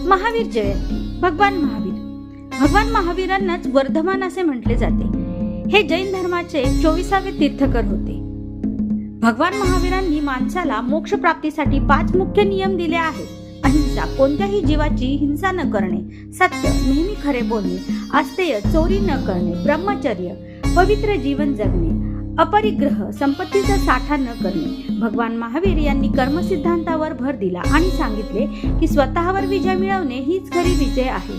महावीर जयंती. भगवान महावीरांनाच वर्धमान असे म्हटले जाते. हे जैन धर्माचे 24वे तीर्थकर होते. भगवान महावीरांनी माणसाला मोक्ष प्राप्तीसाठी 5 मुख्य नियम दिले आहेत. अहिंसा, कोणत्याही जीवाची हिंसा न करणे, सत्य, नेहमी खरे बोलणे, आस्तेय, चोरी न करणे, ब्रह्मचर्य, पवित्र जीवन जगणे, अपरिग्रह, संपत्तीचा साठा न करणे. भगवान महावीर यांनी कर्मसिद्धांतावर भर दिला आणि सांगितले की स्वतःवर विजय मिळवणे हीच खरी विजय आहे.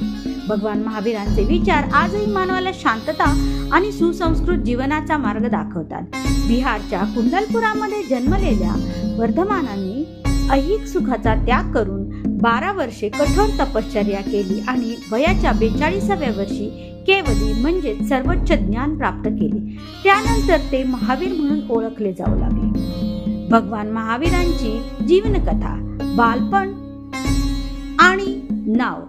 भगवान महावीरांचे विचार आजही मानवाला शांतता आणि सुसंस्कृत जीवनाचा मार्ग दाखवतात. बिहारच्या कुंडलपुरामध्ये जन्मलेल्या वर्धमानाने ऐहिक सुखाचा त्याग करून 12 वर्षे कठोर तपश्चर्या केली आणि वयाच्या 42व्या वर्षी केवली म्हणजेच सर्वोच्च ज्ञान प्राप्त केले. त्यानंतर ते महावीर म्हणून ओळखले जाऊ लागले. भगवान महावीरांची जीवनकथा, बालपण आणि नाव.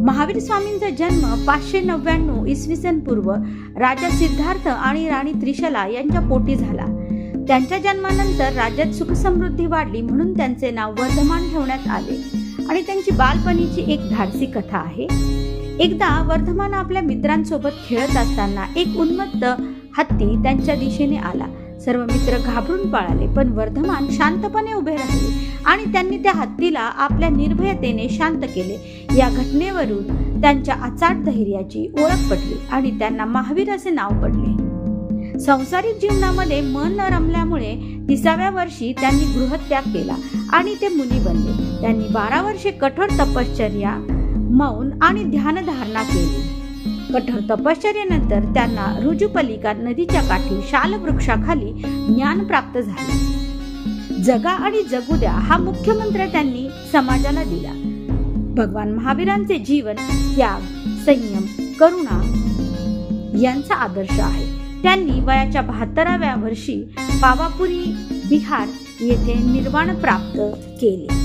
महावीर स्वामींचा जन्म 599 इसवी सन पूर्व राजा सिद्धार्थ आणि राणी त्रिशला यांच्या पोटी झाला. त्यांच्या जन्मानंतर राज्यात सुखसमृद्धी वाढली म्हणून त्यांचे नाव वर्धमान ठेवण्यात आले. आणि त्यांची बालपणीची एक धाडसी कथा आहे. एकदा वर्धमान आपल्या मित्रांसोबत खेळत असताना एक उन्मत्त हत्ती त्यांच्या दिशेने आला. सर्व मित्र घाबरून पळाले, पण वर्धमान शांतपणे उभे राहिले आणि त्यांनी त्या हत्तीला आपल्या निर्भयतेने शांत केले. या घटनेवरून त्यांच्या अचाट धैर्याची ओळख पटली आणि त्यांना महावीर असे नाव पडले. संसारिक जीवनामध्ये मन न रमल्यामुळे 30व्या वर्षी त्यांनी गृहत्याग केला आणि ते मुनी बनले. त्यांनी 12 वर्षे कठोर तपश्चर्या, मौन आणि ध्यानधारणा केली. कठोर तपश्चर्येनंतर त्यांना ऋजुपलिका नदीच्या काठी शाल वृक्षाखाली ज्ञान प्राप्त झाले. जगा आणि जगू द्या हा मुख्य मंत्र त्यांनी समाजाला दिला. भगवान महावीरांचे जीवन त्याग, संयम, करुणा यांचा आदर्श आहे. त्यांनी वयाच्या 72व्या वर्षी पावापुरी, बिहार येथे निर्वाण प्राप्त केले.